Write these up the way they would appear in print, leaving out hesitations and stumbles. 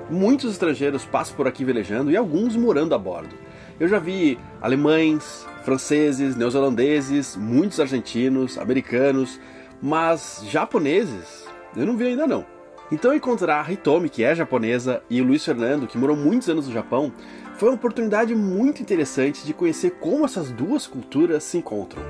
Muitos estrangeiros passam por aqui velejando e alguns morando a bordo. Eu já vi alemães, franceses, neozelandeses, muitos argentinos, americanos, mas japoneses eu não vi ainda não. Então encontrar a Hitomi, que é japonesa, e o Luiz Fernando, que morou muitos anos no Japão, foi uma oportunidade muito interessante de conhecer como essas duas culturas se encontram.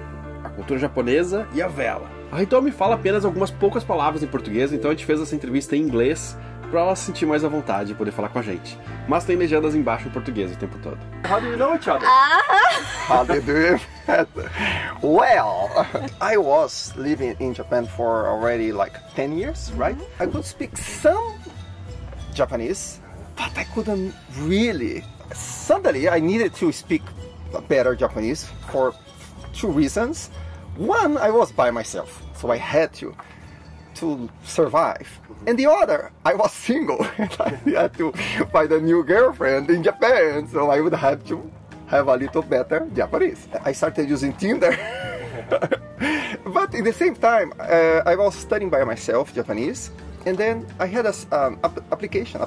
A cultura japonesa e a vela. A Hitomi fala apenas algumas poucas palavras em português, então a gente fez essa entrevista em inglês para ela se sentir mais à vontade e poder falar com a gente. Mas tem legendas embaixo em português o tempo todo. How do you know each other? How do you do it? Well, I was living in Japan for already like 10 years, right? I could speak some Japanese, but I couldn't really. Suddenly, I needed to speak better Japanese for two reasons. One, I was by myself, so I had to survive. And the other, I was single and I had to find a new girlfriend in Japan, so I would have to have a little better Japanese. I started using Tinder. But at the same time, I was studying by myself Japanese, and then I had an application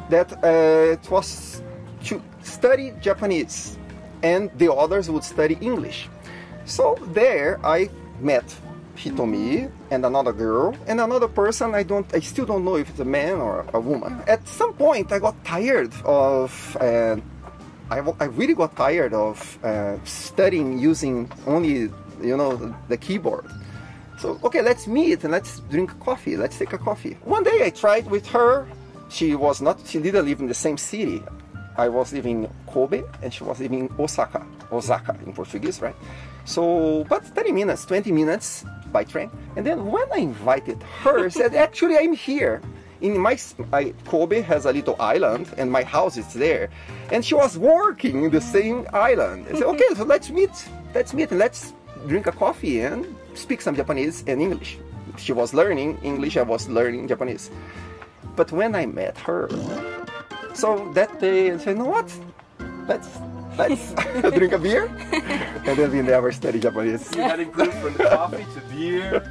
that it was to study Japanese, and the others would study English. So there I met Hitomi and another girl and another person. I still don't know if it's a man or a woman. At some point I got tired of I really got tired of studying using only, you know, the keyboard. So okay, let's meet and let's drink coffee. Let's take a coffee. One day I tried with her. She didn't live in the same city. I was living in Kobe and she was living in Osaka in Portuguese, right? So, but 30 minutes, 20 minutes by train. And then when I invited her, she said, actually I'm here. Kobe has a little island and my house is there. And she was working in the same island. I said, okay, so let's meet and let's drink a coffee and speak some Japanese and English. She was learning English, I was learning Japanese. But when I met her, so that day I said, you know what? Let's drink a beer, and then we never studied Japanese. You had improved from the coffee to beer.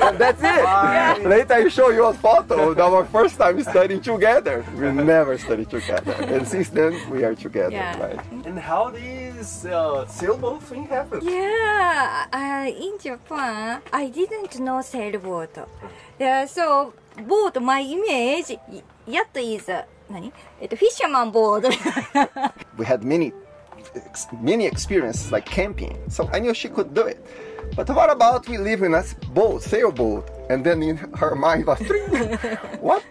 And that's it. Bye. Later I show you a photo of our first time studying together. We never studied together, and since then we are together. Yeah. Right? And how this sailboat thing happened? Yeah, in Japan, I didn't know sailboat. Yeah, so boat, my image, yacht is fisherman board. We had many experiences like camping, so I knew she could do it. But what about we live in a sailboat, and then in her mind was, what?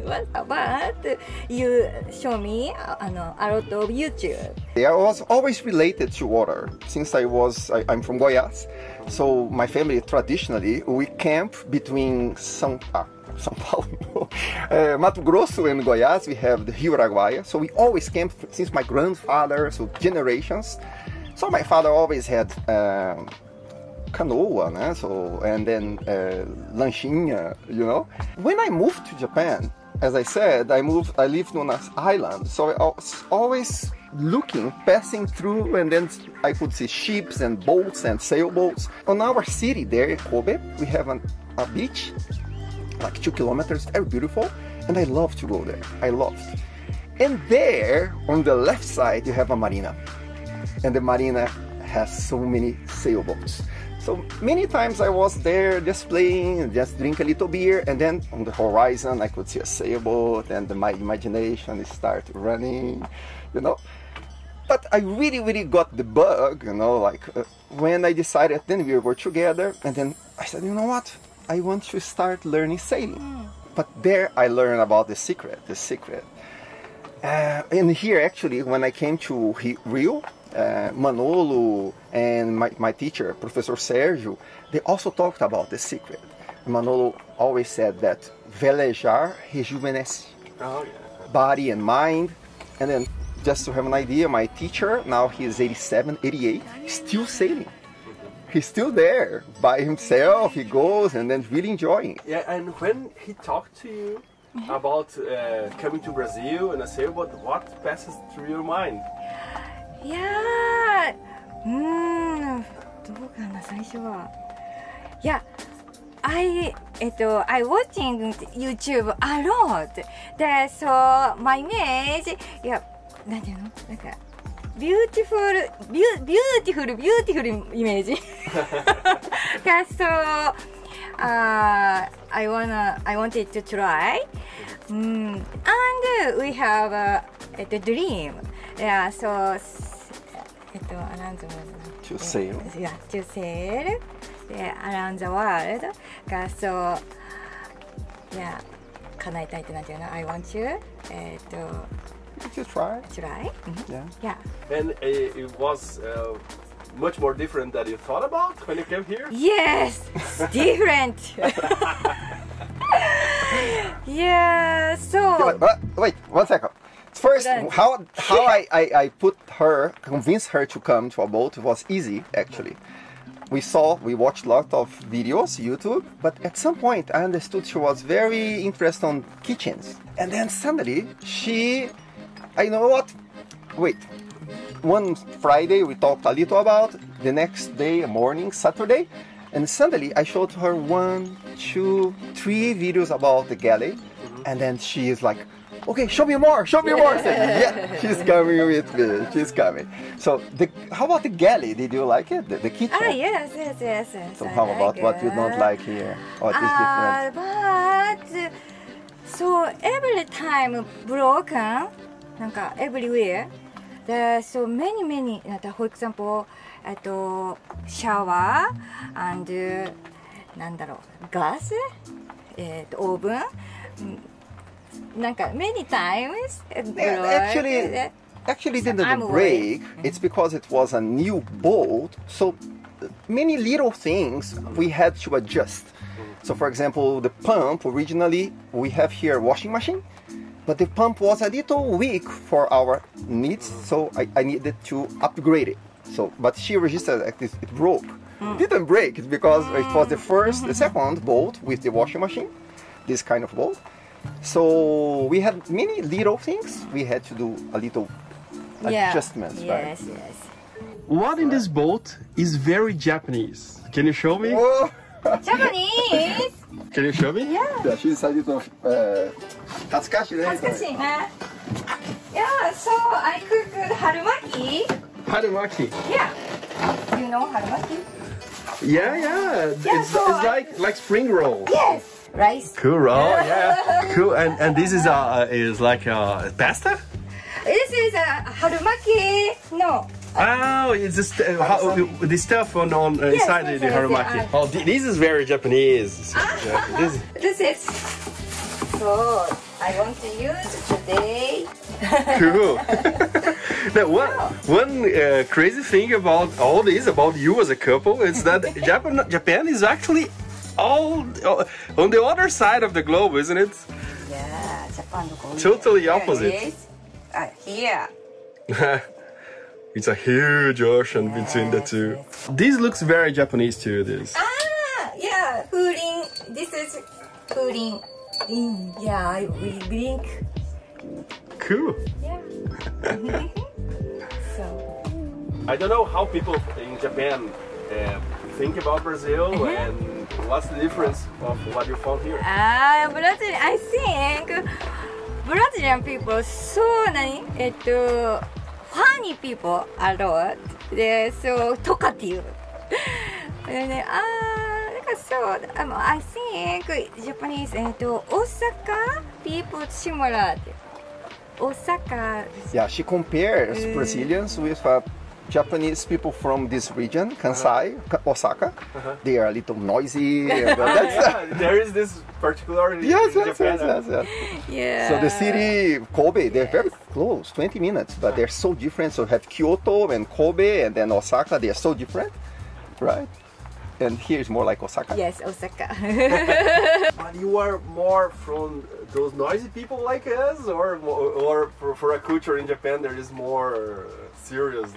What about you show me a lot of YouTube? I was always related to water since I'm from Goiás, so my family traditionally we camp between São Paulo, Mato Grosso and Goiás. We have the Rio Araguaia, so we always camp since my grandfather, so generations. So my father always had canoa, né? So, and then lanchinha, you know. When I moved to Japan, as I said, I lived on an island, so I was always passing through, and then I could see ships and boats and sailboats. On our city there, Kobe, we have a beach, like 2 kilometers, very beautiful, and I love to go there. I loved. And there, on the left side, you have a marina, and the marina has so many sailboats. So many times I was there just playing, just drink a little beer, and then on the horizon I could see a sailboat, and my imagination started running, you know. But I really got the bug, you know, like when I decided, then we were together, and then I said, you know what? I want to start learning sailing. But there I learned about the secret. And here actually, when I came to Rio, Manolo and my teacher, Professor Sergio, they also talked about the secret. Manolo always said that velejar rejuvenesce body and mind. And then just to have an idea, my teacher, now he is 87, 88, still sailing. He's still there by himself. He goes and then really enjoying it. Yeah, and when he talked to you about coming to Brazil and a sailboat, what passes through your mind? Yeah, どうかな最初は。Yeah, I watching YouTube a lot. で、そう、my image, いや、なんていうの、なんか、ビューティフルイメージ。が、そう、I wanted to try. And we have a dream. Yeah, so, around the world. To sail. Yeah, to sail. Around the world. が、そう、yeah, 叶えたいってなんていうの I want to, To try. try. Yeah. Yeah. And it was much more different than you thought about when you came here? Yes, it's different. Yeah, so. Wait, 1 second. First, Then- how I convinced her to come to a boat was easy actually. We watched a lot of videos, YouTube, but at some point I understood she was very interested on kitchens. And then suddenly I know what? Wait. One Friday we talked a little about, the next day, morning, Saturday, and suddenly I showed her 1, 2, 3 videos about the galley, and then she is like, okay, show me more. I said, yeah, she's coming with me. She's coming. So, how about the galley? Did you like it? The kitchen? Yes. So I how like about what you don't it. like here? What is different? But so every time broken, なんか everywhere. There are so many. For example, shower and なんだろう gas, oven. なんか many times. Actually, So didn't I'm break. It's because it was a new boat. So many little things we had to adjust. So, for example, the pump originally we have here a washing machine, but the pump was a little weak for our needs, so I needed to upgrade it. So, but she registered that it broke. Didn't break. It's because it was the second boat with the washing machine, this kind of boat. So we had many little things. We had to do a little adjustments, right? Yes. What in this boat is very Japanese? Can you show me? Oh, Japanese. Can you show me? Yeah. she's a little 恥ずかしいね。恥ずかしいね。Yeah, so I cooked harumaki. Harumaki. Yeah. You know harumaki? Yeah. It's like spring roll. Yes. Rice. Cool roll, yeah. Cool. And this is like pasta? This is a harumaki. No. Oh, it's just the stuff on inside yes, the yes, harumaki. yes. Oh, this is very Japanese. This is. So I want to use today. Cool. Now, one crazy thing about all this, about you as a couple, is that Japan is actually all on the other side of the globe, isn't it? Yeah, Japan. Totally opposite. Here. It's a huge ocean between the two. This looks very Japanese too, this. Yeah, cooling. This is cooling. Yeah, we drink. Cool. Yeah. So. I don't know how people in Japan think about Brazil and what's the difference of what you found here. Brazil, I think Brazilian people so funny people a lot. They're so talkative. And I think Japanese Osaka people similar. Osaka. Yeah, she compares Brazilians with Japanese people from this region, Kansai, Osaka. They are a little noisy. There is this particularity Yes. Yeah. So the city, Kobe, they're very close, 20 minutes, but they're so different. So you have Kyoto and Kobe and then Osaka, they are so different, right? And here is more like Osaka. Yes, Osaka. But you are more from those noisy people like us, or for a culture in Japan there is more serious.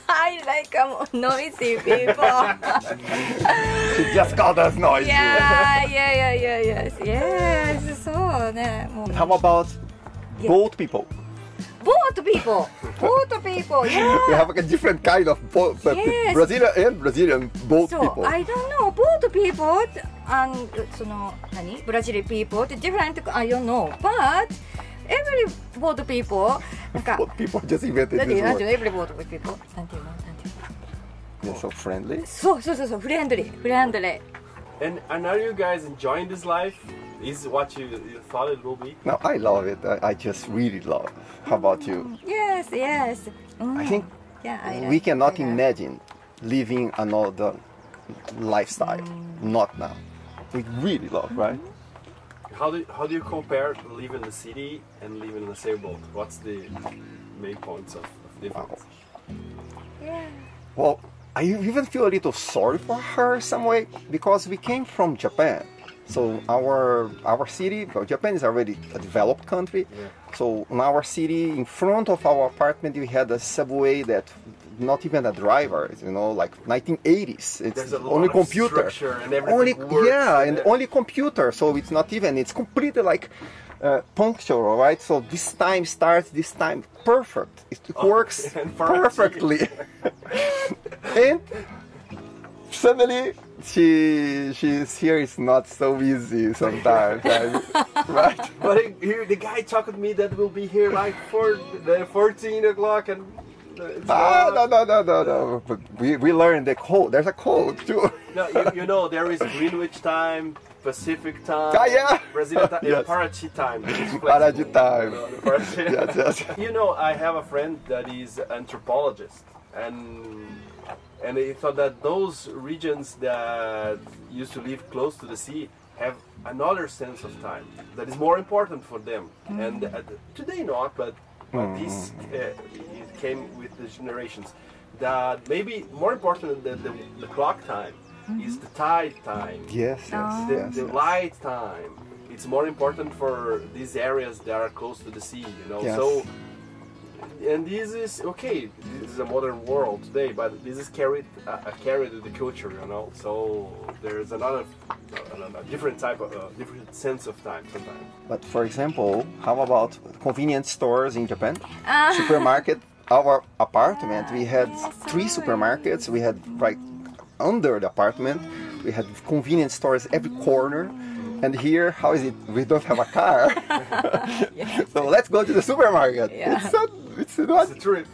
I like noisy people. She just called us noisy. Yes. So, How about boat people? boat people. Boat people. Yeah. We have like a different kind of Yes. Brazilian boat So people. I don't know boat people and その何ブラジル people って different I don't know but every boat people なんか Boat people just invented なんていう this の word. every boat people なんていうのなんていうの They're so friendly. そうフレンドリー And are you guys enjoying this life? Is what you thought it will be? No, I love it. I just really love it. How about you? Yes I think yeah, I we like cannot it. imagine living another lifestyle. Not now. We really love, right? How do you compare living in the city and living in a sailboat? What's the main points of difference? Yeah. Well, I even feel a little sorry for her some way because we came from Japan. So our city, well, Japan is already a developed country. Yeah. So in our city, in front of our apartment, we had a subway that not even a driver, like 1980s. It's There's a lot only of computer. structure and everything works. Yeah, and only computer. So it's not even. It's completely like punctual, right? So this time starts, this time perfect. It works and for our perfectly. And suddenly she's here. It's not so easy sometimes, right? But here the guy talked to me that will be here like for the 14 o'clock and. It's not- No. But we learned the code. There's a code too. No, you know there is Greenwich time, Pacific time, Yeah. Brazilian time, Yes. and Paraty time. which is Paraty flexible, time. you know, the Paraty- Yes. You know, I have a friend that is an anthropologist, and he thought that those regions that used to live close to the sea have another sense of time that is more important for them. And today not, but this it came with the generations. That maybe more important than the clock time is the tide time. Yes. The light time. It's more important for these areas that are close to the sea, Yes. So, and this is okay. This is a modern world today, but this is carried to the culture, So there's a different type of different sense of time sometimes. But for example, how about convenience stores in Japan? Supermarket. Our apartment, we had 3 supermarkets. We had right under the apartment. We had convenience stores every corner. And here, how is it? We don't have a car. So let's go to the supermarket. Yeah. It's not It's a trip.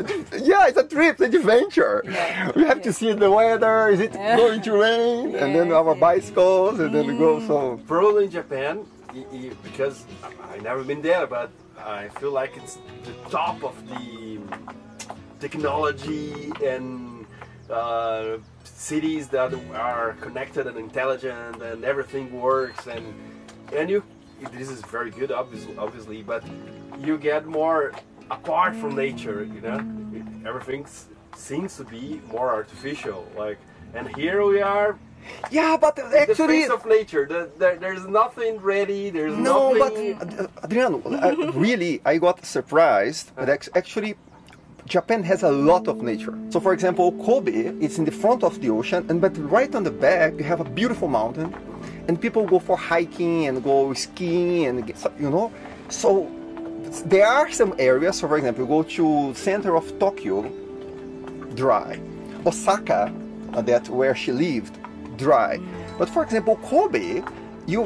Yeah, it's a trip, it's an adventure. Yeah. We have to see the weather. Is it going to rain? And then our bicycles, and then we go. So Probably in Japan, because I've never been there, but I feel like it's the top of the technology and cities that are connected and intelligent and everything works and you. This is very good, obviously, but you get more apart from nature. Everything seems to be more artificial. And here we are. yeah, but The actually, face of nature. There's nothing ready. There's no, nothing. but Adriano, really, I got surprised. But actually, Japan has a lot of nature. So, for example, Kobe, it's in the front of the ocean, but right on the back, you have a beautiful mountain, and people go for hiking and go skiing, and So, there are some areas. So, for example, you go to center of Tokyo, dry. Osaka, that where she lived, dry. But for example, Kobe, you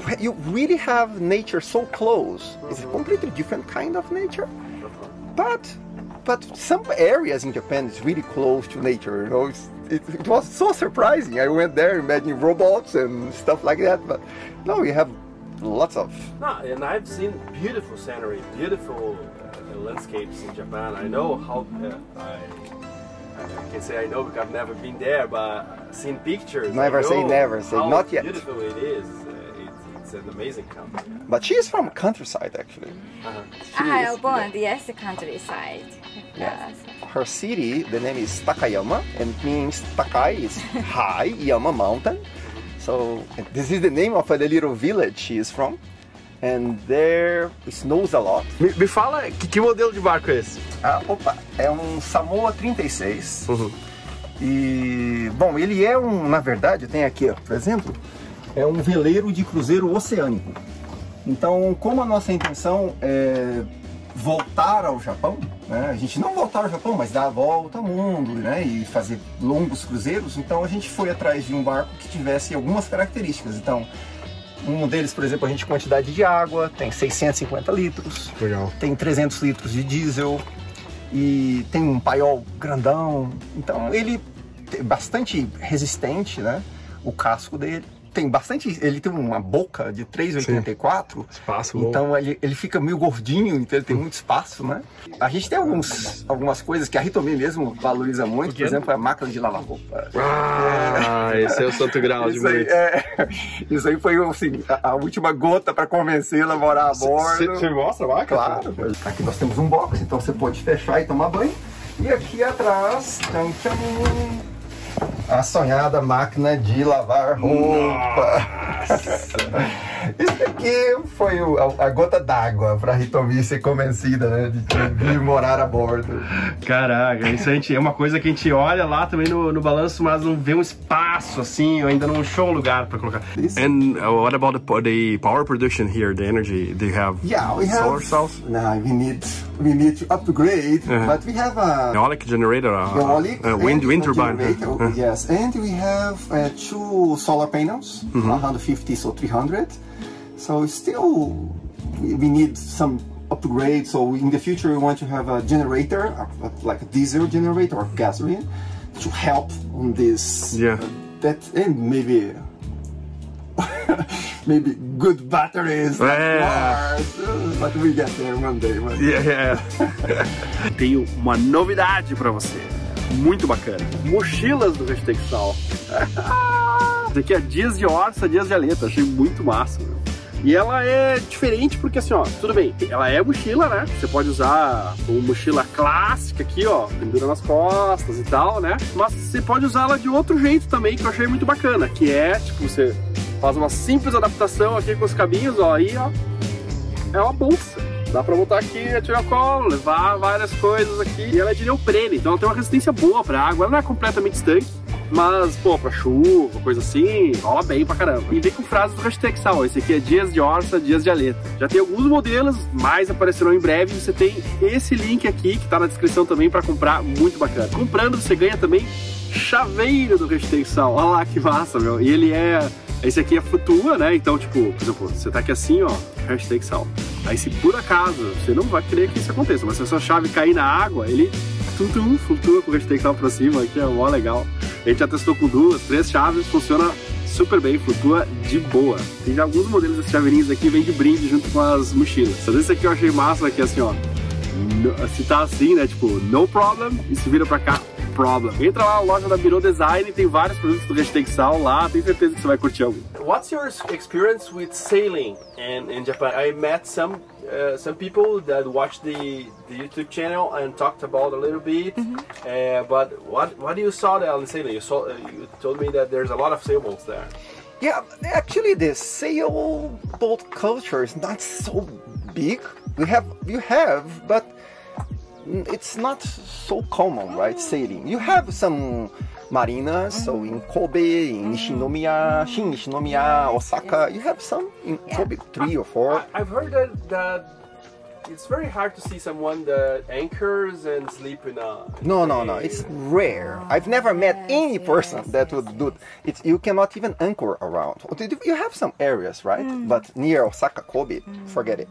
really have nature so close. It's a completely different kind of nature. But some areas in Japan is really close to nature. It was so surprising. I went there imagining robots and stuff like that. But no, we have lots of. No, and I've seen beautiful scenery, beautiful landscapes in Japan. I know how. I can say I know because I've never been there, but seen pictures. Never say never. Say how not yet. Beautiful it is. It's an amazing country. But she is from countryside actually. She I is- was born yes countryside. Yes. Her city, the name is Takayama, and it means Takai is high, Yama mountain. So this is the name of the little village she is from. And there it snows a lot. Me fala, que modelo de barco é esse? Opa, é um Samoa 36. E, bom, ele é na verdade, tem aqui, ó, por exemplo, é um veleiro de cruzeiro oceânico. Então, como a nossa intenção é voltar ao Japão, né? A gente não voltar ao Japão, mas dar a volta ao mundo, né? E fazer longos cruzeiros. Então a gente foi atrás de um barco que tivesse algumas características. Então, um deles, por exemplo, a gente quantidade de água, tem 650 litros, Legal. tem 300 litros de diesel e tem um paiol grandão. Então ele é bastante resistente, né? O casco dele. Tem bastante, ele tem uma boca de 3,84, Espaço bom. então ele fica meio gordinho, então ele tem muito espaço, né? A gente tem algumas coisas que a Hitomi mesmo valoriza muito, por exemplo, a máquina de lavar roupa. Ah, esse é o santo grau de bonito. Isso aí foi assim, a última gota para convencê-la a morar a bordo. Você mostra a máquina? Claro. Aqui nós temos um box, então você pode fechar e tomar banho. E aqui atrás, tcham, tcham, a sonhada máquina de lavar roupa. Isso aqui foi a gota d'água para a Hitomi ser convencida, né, de vir morar a bordo. Caraca, isso é uma coisa que a gente olha lá também no balanço, mas não vê um espaço assim, ainda não achou um lugar para colocar. And what about the power production here, the energy? Do you have we have solar cells? No, we need to upgrade, but we have a Eolic generator, wind turbine. Generator, yes, and we have 2 solar panels, 150 so 300. So still we need some upgrade. So in the future we want to have a generator, like a diesel generator or gasoline, to help on this. Yeah. And maybe maybe good batteries. But we get there one day. Tenho uma novidade para você, muito bacana. Mochilas do Hashtag Sal. Isso aqui é Dias de Orça, Dias de Aleta. Achei muito massa, meu. E ela é diferente porque assim, ó, tudo bem, ela é mochila, né? Você pode usar uma mochila clássica aqui, ó, pendura nas costas e tal, né? Mas você pode usar ela de outro jeito também, que eu achei muito bacana, que é, tipo, você faz uma simples adaptação aqui com os cabinhos, ó, aí, ó, é uma bolsa. Dá pra botar aqui, tirar o colo, levar várias coisas aqui. E ela é de neoprene, então ela tem uma resistência boa pra água, ela não é completamente estanque. Mas, pô, pra chuva, coisa assim, rola bem pra caramba. E vem com frases do Hashtag Sal. Esse aqui é Dias de Orça, Dias de Aleta. Já tem alguns modelos, mais aparecerão em breve. Você tem esse link aqui, que tá na descrição também, pra comprar, muito bacana. Comprando, você ganha também chaveiro do Hashtag Sal. Olha lá que massa, meu. E ele esse aqui flutua, né? Então, tipo, por exemplo, você tá aqui assim, ó, Hashtag Sal. Aí se por acaso, você não vai querer que isso aconteça, mas se a sua chave cair na água, ele flutua com o Hashtag Sal pra cima, que é mó legal. A gente já testou com 2, 3 chaves, funciona super bem, flutua de boa. Tem já alguns modelos desses chaveirinhos aqui, vem de brinde junto com as mochilas. Às vezes esse aqui eu achei massa, aqui assim, ó. Se tá assim, né, tipo, no problem, e se vira pra cá, problem. Entra lá na loja da Biro Design, tem vários produtos do Hashtag Sal lá, tenho certeza que você vai curtir algum. What's your experience with sailing in Japan? I met some people that watched the YouTube channel and talked about a little bit. But what do you saw there in sailing? You told me that there's a lot of sailboats there. Yeah, actually the sailboat culture is not so big. You have, but it's not so common, right? Sailing. You have some marinas, so in Kobe, in Nishinomiya, Shin Nishinomiya, Osaka, you have some in Kobe, 3 or 4. I've heard that it's very hard to see someone that anchors and sleep in a... No, it's rare. I've never met any person that would do it. You cannot even anchor around. You have some areas, right? But near Osaka, Kobe, forget it.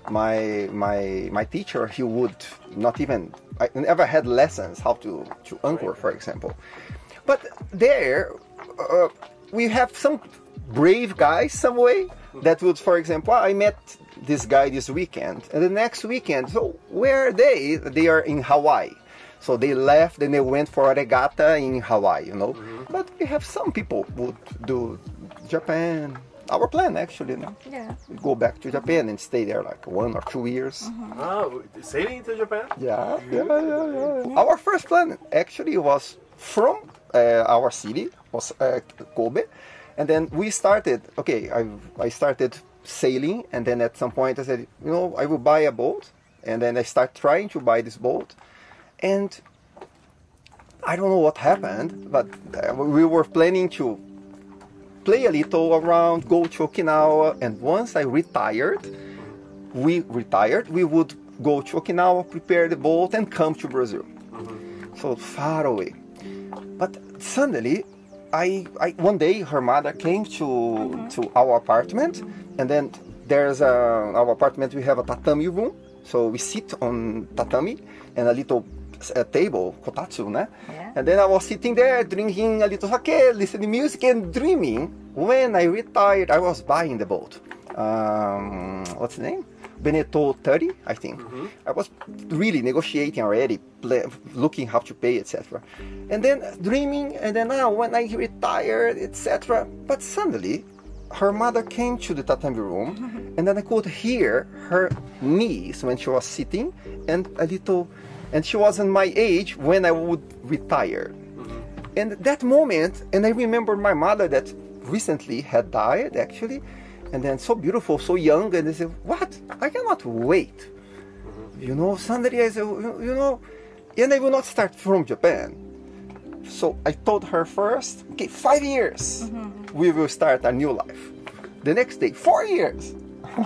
My teacher, he would not even... I never had lessons how to anchor, for example. But there, we have some brave guys some way that would, for example, I met this guy this weekend, and the next weekend, so where are they? They are in Hawaii. So they left and they went for a regatta in Hawaii, you know. But we have some people who would do Japan. Our plan actually, no? Yeah. We go back to Japan and stay there like 1 or 2 years. Oh, sailing to Japan? Yeah. Our first plan actually was from our city, was Kobe, and then we started. Okay, I started sailing, and then at some point I said, you know, I will buy a boat, and then I start trying to buy this boat, and I don't know what happened, but we were planning to play a little around, go to Okinawa, and once we would go to Okinawa, prepare the boat, and come to Brazil. So far away. But suddenly, one day her mother came to our apartment, and then there's our apartment. We have a tatami room, so we sit on tatami and a little table, kotatsu, né? Yeah. And then I was sitting there drinking a little sake, listening music, and dreaming. When I retired, I was buying the boat. What's the name? Beneteau 30, I think. I was really negotiating already, looking how to pay, etc. And then dreaming, and then when I retired, etc. But suddenly, her mother came to the tatami room, and then I could hear her knees when she was sitting, and she wasn't my age when I would retire. And that moment, and I remember my mother that recently had died, actually, and then so beautiful, so young, and I said, what? I cannot wait. You know, suddenly I said, you know, and I will not start from Japan. So I told her first, okay, 5 years, we will start a new life. The next day, 4 years,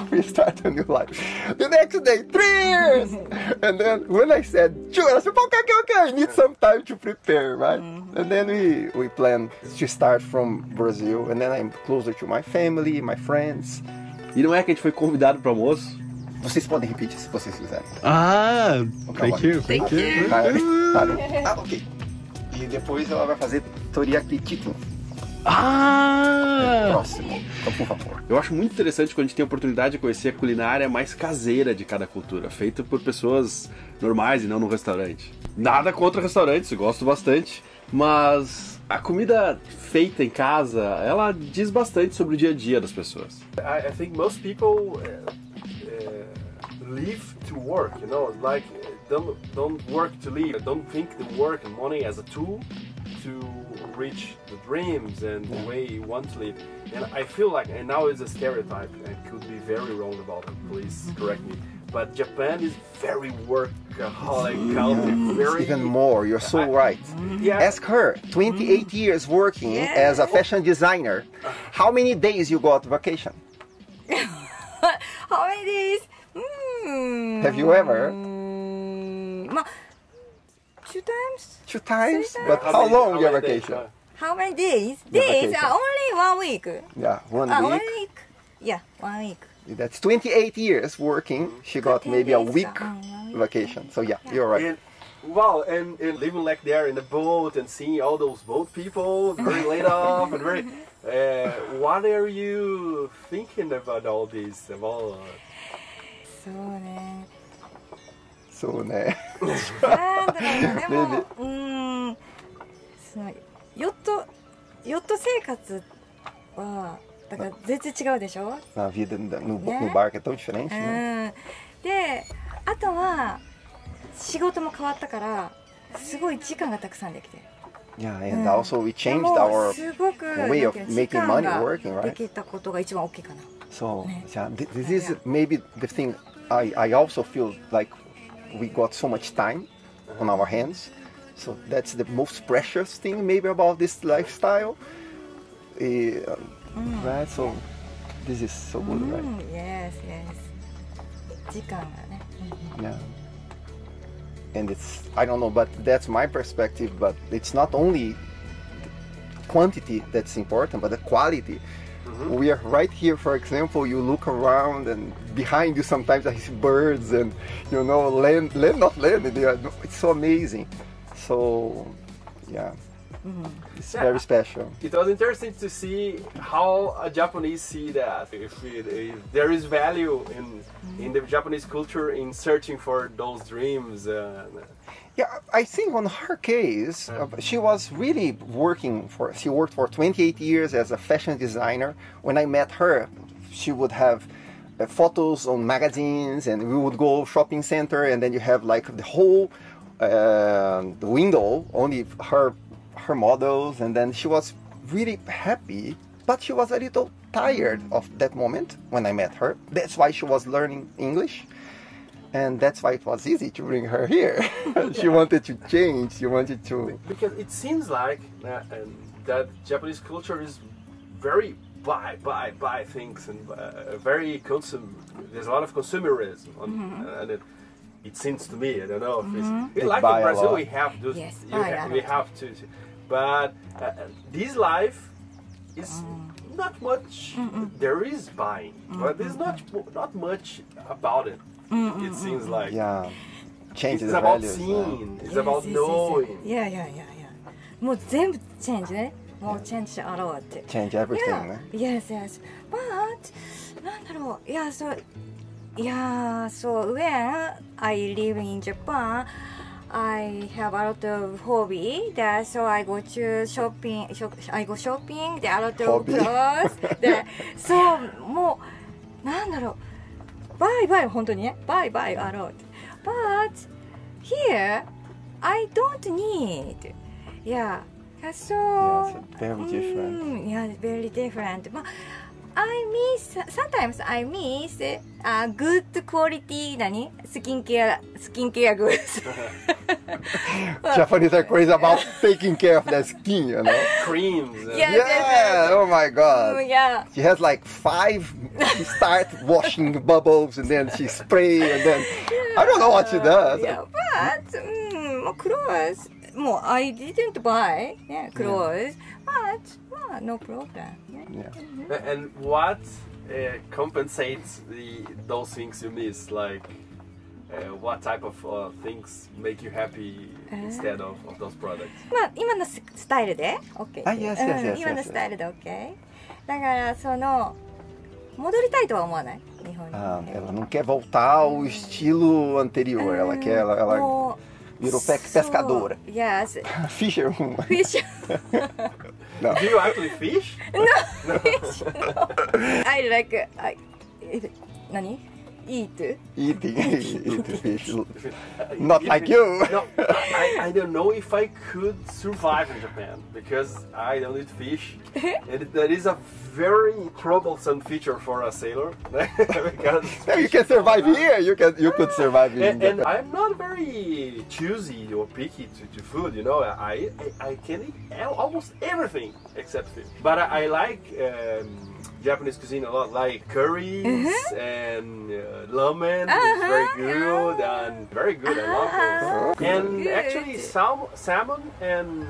we start a new life. The next day, 3 years. And then when I said, sure, I said, okay, I need some time to prepare, right? And then we planned to start from Brazil, and then I'm closer to my family, my friends. E não é que a gente foi convidado para almoço? Vocês podem repetir se vocês quiserem. Ah, Calma. thank you, thank you. Ok. E depois ela vai fazer Toriaki Chicken. Próximo. Então, por favor. Eu acho muito interessante quando a gente tem a oportunidade de conhecer a culinária mais caseira de cada cultura, feita por pessoas normais e não no restaurante. Nada contra restaurantes, eu gosto bastante, mas a comida feita em casa, ela diz bastante sobre o dia a dia das pessoas. I think most people live to work, you know, like don't work to live. Don't think the work and money as a tool to reach the dreams and the way you want to live. And I feel like, and now it's a stereotype, and could be very wrong about it, please correct me, but Japan is very workaholic country, very... Even more, you're so right. Yeah. Ask her, 28 years working as a fashion designer. How many days you got vacation? How many days? Have you ever? 2 times. 2 times? Three But times. how long your many days? vacation? How many days? Your Days vacation. are only 1 week. Yeah, 1 1 week. week. Yeah, 1 week. That's 28 years working. She got 10 maybe a days, week 1 week. vacation. So yeah, you're right. And, wow, and living like there in the boat and seeing all those boat people, very laid off and very... what are you thinking about all this? About, そうね。そうね。なんだろうね、でも、そのヨット生活はだから全然違うでしょ。 A vida no Né? barco é tão diferente, né? で、あとは仕事も変わったからすごい時間がたくさんできて。 Yeah, and also we で changed も our すごく way of なんていうの making money 時間 working, が right? できたことが一番大きいかな。 So Né? yeah, this is maybe the thing. I also feel like we got so much time on our hands. So that's the most precious thing maybe about this lifestyle. Right? So this is so good, right? Yes, yes. 時間がね。Yeah. And it's, I don't know, but that's my perspective, but it's not only quantity that's important, but the quality. We are right here, for example, you look around and behind you sometimes I see birds and, you know, land not land, it's so amazing. So, yeah, it's very special. it was interesting to see how a Japanese see that. If there is value in the Japanese culture in searching for those dreams. Yeah, I think on her case, she was really she worked for 28 years as a fashion designer. When I met her, she would have photos on magazines, and we would go shopping center, and then you have like the whole the window, only her models, and then she was really happy, but she was a little tired of that moment when I met her. That's why she was learning English. And that's why it was easy to bring her here. She wanted to change, she wanted to... Because it seems like that Japanese culture is very buy things and very there's a lot of consumerism on, and It seems to me, I don't know. If it's, They like buy in a Brazil, lot. we have those. Yes, you buy ha- a we lot. have to. But this life is not much. There is buying, but there's not much about it. It seems like Yeah, changes it's the about values. seeing. It's about knowing. いやいやいやいやもう全部チェンジねもうチェンジあろうって Change everything, Yeah. ね。 Yes, yes. But なんだろういやそういやそう when I live in Japan I have a lot of hobby that so I go to shopping I go shopping there are a lot of Hobby. clothes でそうもうなんだろうバイバイ本当にねバイバイあろう But here I don't need yeah so Yeah, it's very different. yeah very different まあI miss sometimes I miss good quality 何スキンケアグッズ Japanese are crazy about taking care of their skin, you know? Creams. And Yeah. Yeah, oh my god. yeah She has like 5, she starts washing bubbles and then she spray and then, I don't know what she does. yeah but もう clothes もう I didn't buy yeah clothes but まあ no problem Yeah. And what compensates those things you miss? Like, what type of things make you happy instead of those products? まあ今のスタイルで OK あ yes, yes, yes, 今の yes, スタイルで OK だからその戻りたいとは思わない日本に Ah, ela não quer voltar ao estilo anterior, ela quer, ela もう virou pescadora. Yes Fisherwoman. fish Não. Do you actually fish? I like 何 eat Eating fish. Not like you. No, I don't know if I could survive in Japan because I don't eat fish. And that is a very troublesome feature for a sailor. Because Yeah, you can survive here. You could survive in and Japan. I'm not very choosy or picky to food, you know. I can eat almost everything except fish. But I like Japanese cuisine a lot, like curries and ramen is very good and very good. I love those. And Good. actually, salmon and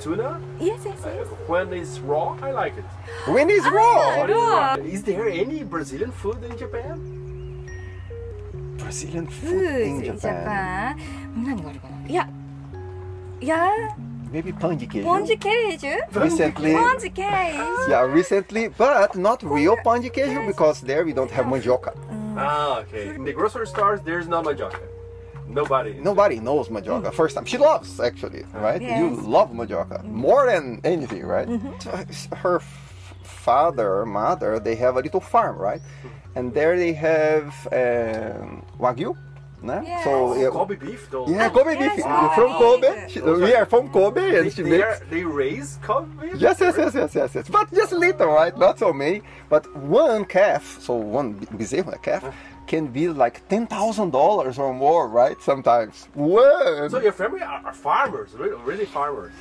tuna, yes yes yes when it's raw, I like it. When it's raw. raw. Is there any Brazilian food in Japan? Brazilian food food in Japan. 何があるかないやいや Maybe pão de queijo. ポンジケージ Recently. ポンジケージ Yeah, recently, but not real pão de queijo because there we don't have mandioca. Ah, okay. In the grocery stores, there's no mandioca. Nobody. Nobody knows mandioca. First time. She loves, actually, right? Yes. You love mandioca. More than anything, right? Her mother, they have a little farm, right? And there they have Wagyu. Né? Yes. So, Kobe beef, though. yeah, Kobe Yes, beef. Kobe From Kobe. beef. We are from Kobe and she makes... They raise Kobe beef? Yes. But just little, right? Not so many. But one calf, so one bezerro, a calf, can be like $10,000 or more, right? Sometimes. One. So your family are farmers, really farmers.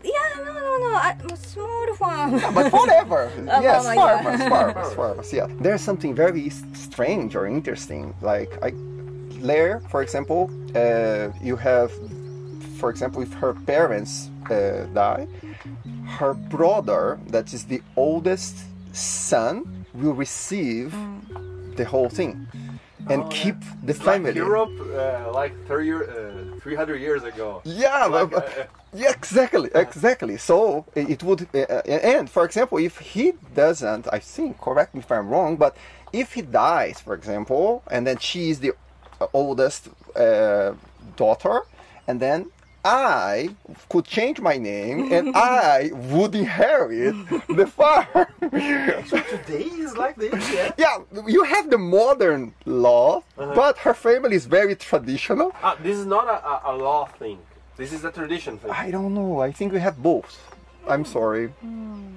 いや no small farm But whatever. Yes, oh my farmers. Yeah. There's something very strange or interesting. Like there, for example, you have, for example, if her parents die, her brother, that is the oldest son, will receive the whole thing and keep the family. Like Europe, like 300 years ago. Yeah, Like, yeah, exactly. So it would, and for example, if he doesn't, I think, correct me if I'm wrong, but if he dies, for example, and then she is the oldest daughter, and then I could change my name and I would inherit the farm. So today is like this, yeah? Yeah, you have the modern law, but her family is very traditional. This is not a law thing. This is a tradition thing. I don't know, I think we have both. I'm sorry.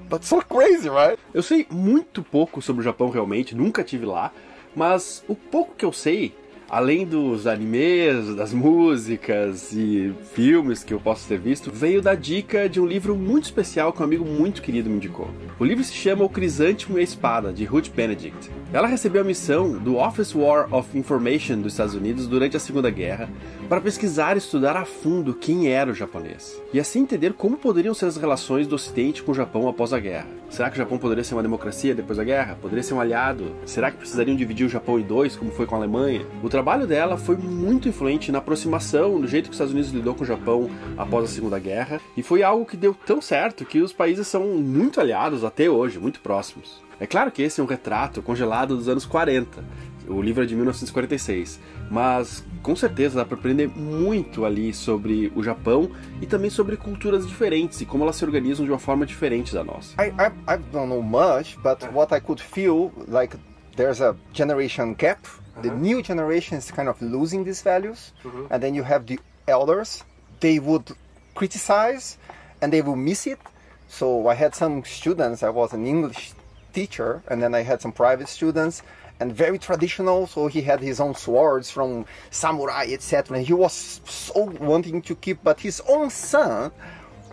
But so crazy, right? Eu sei muito pouco sobre o Japão realmente, nunca tive lá, mas o pouco que eu sei, além dos animes, das músicas e filmes que eu posso ter visto, veio da dica de um livro muito especial que um amigo muito querido me indicou. O livro se chama O Crisântemo e a Espada, de Ruth Benedict. Ela recebeu a missão do Office War of Information dos Estados Unidos durante a Segunda Guerra para pesquisar e estudar a fundo quem era o japonês, e assim entender como poderiam ser as relações do Ocidente com o Japão após a guerra. Será que o Japão poderia ser uma democracia depois da guerra? Poderia ser um aliado? Será que precisariam dividir o Japão em dois, como foi com a Alemanha? O trabalho dela foi muito influente na aproximação do jeito que os Estados Unidos lidou com o Japão após a Segunda Guerra, e foi algo que deu tão certo que os países são muito aliados até hoje, muito próximos. É claro que esse é um retrato congelado dos anos 40, o livro é de 1946, mas com certeza dá para aprender muito ali sobre o Japão e também sobre culturas diferentes e como elas se organizam de uma forma diferente da nossa. I don't know much, but what I could feel like there's a generation gap. The new generation is kind of losing these values, and then you have the elders. They would criticize and they will miss it. So I had some students, I was an English teacher, and then I had some private students, and very traditional, so he had his own swords from samurai, etc. And he was so wanting to keep, but his own son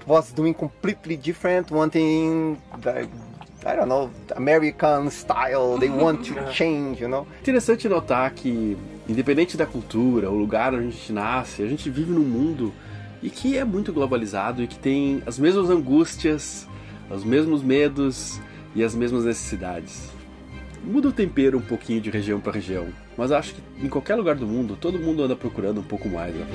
was doing completely different, wanting the, I don't know, American style, they want to change, you know. Interessante notar que, independente da cultura, o lugar onde a gente nasce, a gente vive num mundo e que é muito globalizado e que tem as mesmas angústias, os mesmos medos e as mesmas necessidades. Muda o tempero um pouquinho de região para região, mas acho que em qualquer lugar do mundo, todo mundo anda procurando um pouco mais, né?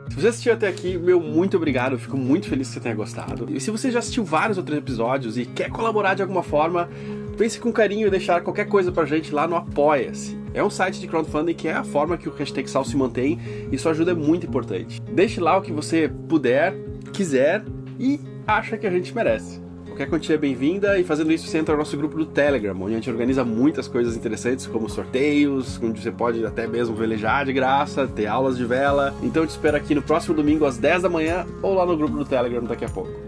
Se você assistiu até aqui, meu muito obrigado, eu fico muito feliz que você tenha gostado. E se você já assistiu vários outros episódios e quer colaborar de alguma forma, pense com carinho e deixar qualquer coisa pra gente lá no Apoia-se. É um site de crowdfunding que é a forma que o Hashtag Sal se mantém e sua ajuda é muito importante. Deixe lá o que você puder, quiser e acha que a gente merece. Qualquer quantia é bem-vinda, e fazendo isso você entra no nosso grupo do Telegram, onde a gente organiza muitas coisas interessantes, como sorteios, onde você pode até mesmo velejar de graça, ter aulas de vela. Então eu te espero aqui no próximo domingo às 10 da manhã ou lá no grupo do Telegram daqui a pouco.